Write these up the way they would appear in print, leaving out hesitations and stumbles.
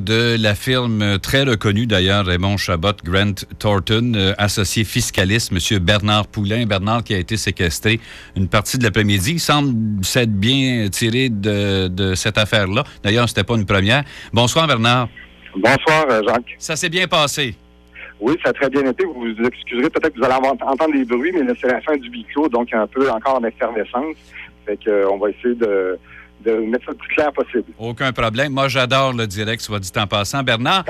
De la firme très reconnue d'ailleurs, Raymond Chabot, Grant Thornton, associé fiscaliste, M. Bernard Poulain. Bernard qui a été séquestré une partie de l'après-midi. Il semble s'être bien tiré de cette affaire-là. D'ailleurs, c'était pas une première. Bonsoir, Bernard. Bonsoir, Jacques. Ça s'est bien passé? Oui, ça a très bien été. Vous vous excuserez, peut-être que vous allez entendre des bruits, mais là, c'est la fin du huis clos, donc un peu encore en effervescence. Fait qu'on va essayer de mettre ça le plus clair possible. Aucun problème. Moi, j'adore le direct, soit dit en passant. Bernard,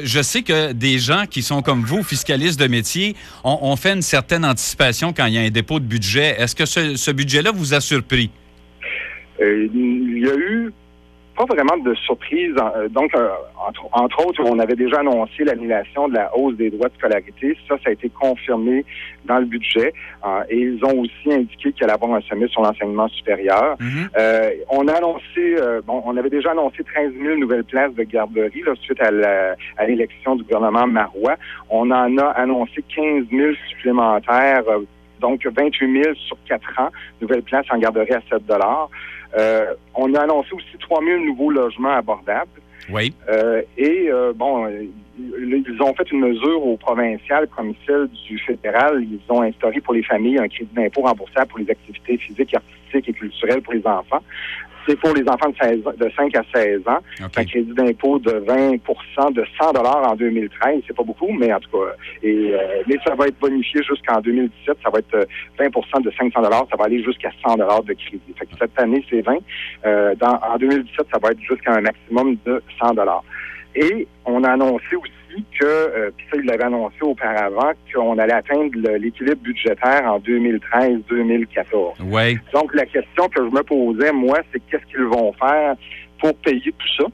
je sais que des gens qui sont comme vous, fiscalistes de métier, ont fait une certaine anticipation quand il y a un dépôt de budget. Est-ce que ce budget-là vous a surpris? Il y a eu pas vraiment de surprise. Donc, entre autres, on avait déjà annoncé l'annulation de la hausse des droits de scolarité. Ça a été confirmé dans le budget. Et ils ont aussi indiqué qu'il allait y avoir un sommet sur l'enseignement supérieur. On a annoncé, on avait déjà annoncé 13 000 nouvelles places de garderie là, suite à l'élection du gouvernement Marois. On en a annoncé 15 000 supplémentaires, donc 28 000 sur 4 ans, nouvelles places en garderie à 7 $. On a annoncé aussi 3 000 nouveaux logements abordables. Oui. Ils ont fait une mesure au provincial comme celle du fédéral. Ils ont instauré pour les familles un crédit d'impôt remboursable pour les activités physiques, artistiques et culturelles pour les enfants. C'est pour les enfants de 5 à 16 ans. Okay. C'est un crédit d'impôt de 20 de 100 $ en 2013. C'est pas beaucoup, mais en tout cas. Mais ça va être bonifié jusqu'en 2017. Ça va être 20 de 500 $. Ça va aller jusqu'à 100 $ de crédit. Fait que cette année, c'est 20. En 2017, ça va être jusqu'à un maximum de 100 $. Et on a annoncé aussi que, puis ça, il l'avait annoncé auparavant, qu'on allait atteindre l'équilibre budgétaire en 2013-2014. Oui. Donc, la question que je me posais, moi, c'est qu'est-ce qu'ils vont faire pour payer tout ça?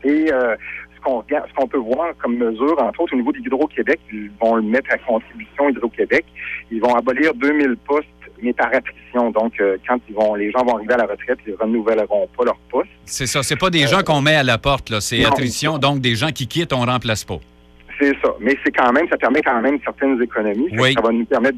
Et ce qu'on peut voir comme mesure, entre autres, au niveau d'Hydro-Québec, ils vont le mettre à contribution Hydro-Québec. Ils vont abolir 2000 postes, mais par attrition. Donc, quand les gens vont arriver à la retraite, ils ne renouvelleront pas leur poste. C'est ça. C'est pas des gens qu'on met à la porte, là. C'est attrition. Donc, des gens qui quittent, on ne remplace pas. C'est ça. Mais ça permet quand même certaines économies. Oui. Ça va nous permettre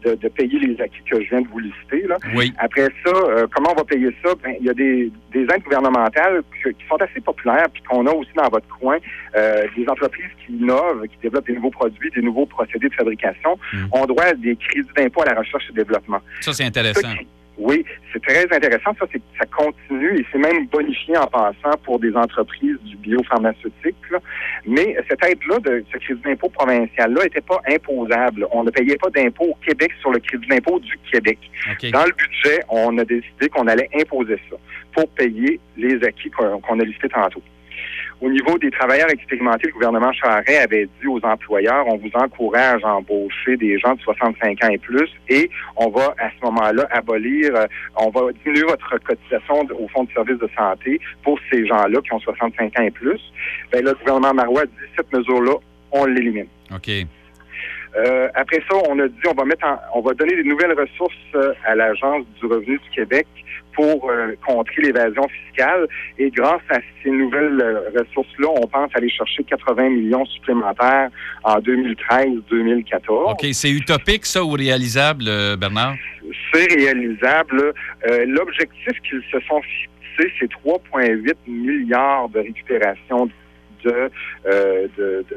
de payer les acquis que je viens de vous lister, là. Oui. Après ça, comment on va payer ça? Ben, il y a des aides gouvernementales qui sont assez populaires puis qu'on a aussi dans votre coin. Des entreprises qui innovent, qui développent des nouveaux produits, des nouveaux procédés de fabrication, ont droit à des crédits d'impôt à la recherche et développement. Ça, c'est intéressant. Oui, c'est très intéressant. Ça continue et c'est même bonifié en passant pour des entreprises du biopharmaceutique. Là. Mais cette aide-là, ce crédit d'impôt provincial-là, n'était pas imposable. On ne payait pas d'impôt au Québec sur le crédit d'impôt du Québec. Okay. Dans le budget, on a décidé qu'on allait imposer ça pour payer les acquis qu'on a listés tantôt. Au niveau des travailleurs expérimentés, le gouvernement Charest avait dit aux employeurs, on vous encourage à embaucher des gens de 65 ans et plus et on va à ce moment-là on va diminuer votre cotisation au Fonds de services de santé pour ces gens-là qui ont 65 ans et plus. Ben là, le gouvernement Marois a dit cette mesure-là, on l'élimine. OK. Après ça, on a dit on va donner des nouvelles ressources à l'Agence du revenu du Québec pour contrer l'évasion fiscale. Et grâce à ces nouvelles ressources-là, on pense aller chercher 80 millions supplémentaires en 2013-2014. OK. C'est utopique, ça, ou réalisable, Bernard? C'est réalisable. L'objectif qu'ils se sont fixés, c'est 3,8 milliards de récupération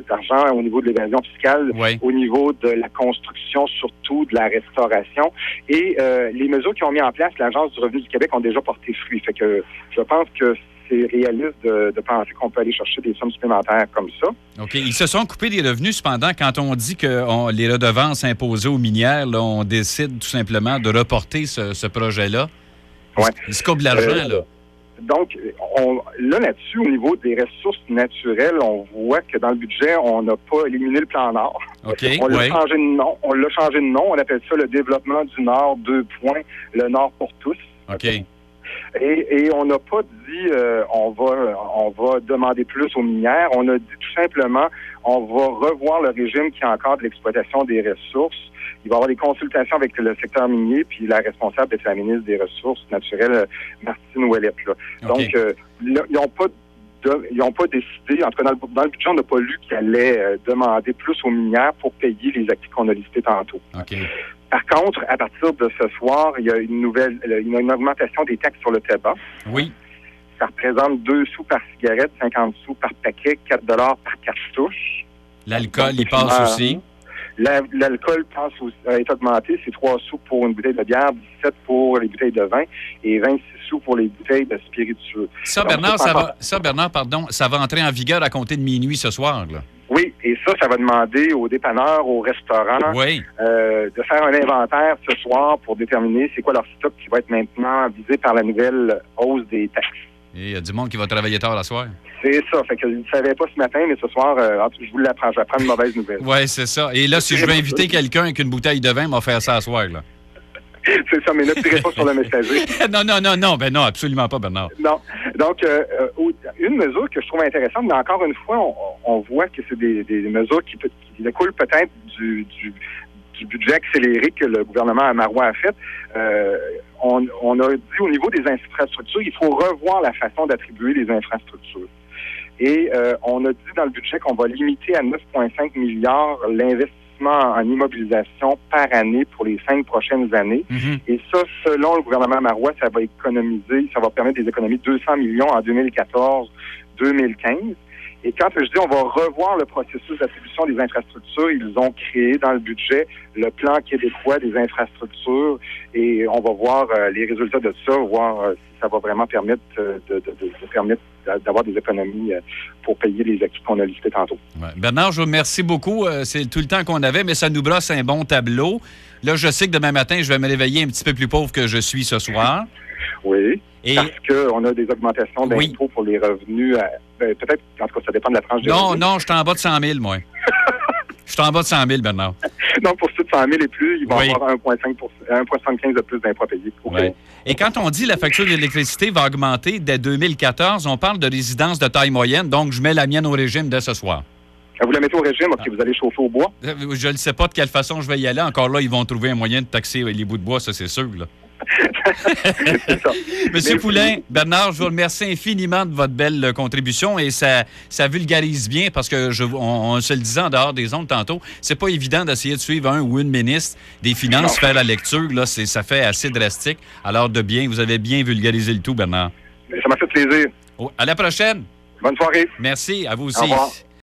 d'argent au niveau de l'évasion fiscale, oui. Au niveau de la construction, surtout de la restauration. Et les mesures qu'ils ont mis en place, l'Agence du revenu du Québec ont déjà porté fruit. Fait que je pense que c'est réaliste de penser qu'on peut aller chercher des sommes supplémentaires comme ça. OK. Ils se sont coupés des revenus, cependant, quand on dit que les redevances imposées aux minières, là, on décide tout simplement de reporter ce projet-là. Ouais. Ils se coupent de l'argent, là. Donc, là-dessus, au niveau des ressources naturelles, on voit que dans le budget, on n'a pas éliminé le plan Nord. Okay, on l'a changé de nom. On l'a changé de nom. On appelle ça le développement du Nord, le Nord pour tous. OK. Et on n'a pas dit on va demander plus aux minières. On a dit tout simplement on va revoir le régime qui encadre l'exploitation des ressources. Il va y avoir des consultations avec le secteur minier, puis la responsable est la ministre des Ressources naturelles, Martine Ouellette. Là. Okay. Donc, ils n'ont pas décidé, en tout cas dans le budget, on n'a pas lu qu'ils allaient demander plus aux minières pour payer les acquis qu'on a listés tantôt. Okay. Par contre, à partir de ce soir, il y a une augmentation des taxes sur le tabac. Oui. Ça représente 2 sous par cigarette, 50 sous par paquet, 4 $ par cartouche. L'alcool, il passe aussi. L'alcool est augmenté. C'est 3 sous pour une bouteille de bière, 17 pour les bouteilles de vin et 26 sous pour les bouteilles de spiritueux. Ça, Bernard, ça va entrer en vigueur à compter de minuit ce soir, là. Oui, et ça va demander aux dépanneurs, aux restaurants de faire un inventaire ce soir pour déterminer c'est quoi leur stock qui va être maintenant visé par la nouvelle hausse des taxes. Et il y a du monde qui va travailler tard la soirée. C'est ça. Fait que je ne savais pas ce matin, mais ce soir, je vous l'apprends. Je vais prendre une mauvaise nouvelle. Oui, c'est ça. Et là, si je veux inviter quelqu'un avec une bouteille de vin, on va faire ça à soir, là. C'est ça, mais ne tirez pas sur le messager. Non. Ben non, absolument pas, Bernard. Non. Donc, une mesure que je trouve intéressante, mais encore une fois, on voit que c'est des mesures qui découlent peut-être du budget accéléré que le gouvernement Marois a fait. On a dit au niveau des infrastructures, il faut revoir la façon d'attribuer les infrastructures. Et on a dit dans le budget qu'on va limiter à 9,5 milliards l'investissement en immobilisation par année pour les 5 prochaines années. Mm-hmm. Et ça, selon le gouvernement Marois, ça va permettre des économies de 200 millions en 2014-2015. Et quand je dis on va revoir le processus d'attribution des infrastructures, ils ont créé dans le budget le plan québécois des infrastructures et on va voir les résultats de ça, voir si ça va vraiment permettre d'avoir des économies pour payer les acquis qu'on a listés tantôt. Ouais. Bernard, je vous remercie beaucoup. C'est tout le temps qu'on avait, mais ça nous brosse un bon tableau. Là, je sais que demain matin, je vais me réveiller un petit peu plus pauvre que je suis ce soir. Oui, parce qu'on a des augmentations d'impôts pour les revenus. Peut-être, en tout cas, ça dépend de la tranche de revenus. Non, je suis en bas de 100 000, moi. Je suis en bas de 100 000, Bernard. Donc, pour ceux de 100 000 et plus, ils vont avoir 1,75 de plus d'impôts à payer. Okay. Et quand on dit que la facture d'électricité va augmenter dès 2014, on parle de résidence de taille moyenne, donc je mets la mienne au régime dès ce soir. Vous la mettez au régime, OK, vous allez chauffer au bois? Je ne sais pas de quelle façon je vais y aller. Encore là, ils vont trouver un moyen de taxer les bouts de bois, ça c'est sûr, là. C'est ça. Monsieur Poulain, Bernard, je vous remercie infiniment de votre belle contribution et ça vulgarise bien parce que on se le disait en dehors des ondes tantôt, c'est pas évident d'essayer de suivre un ou une ministre des Finances faire la lecture, là, ça fait assez drastique. Alors vous avez bien vulgarisé le tout, Bernard. Ça m'a fait plaisir. À la prochaine. Bonne soirée. Merci, à vous aussi. Au revoir.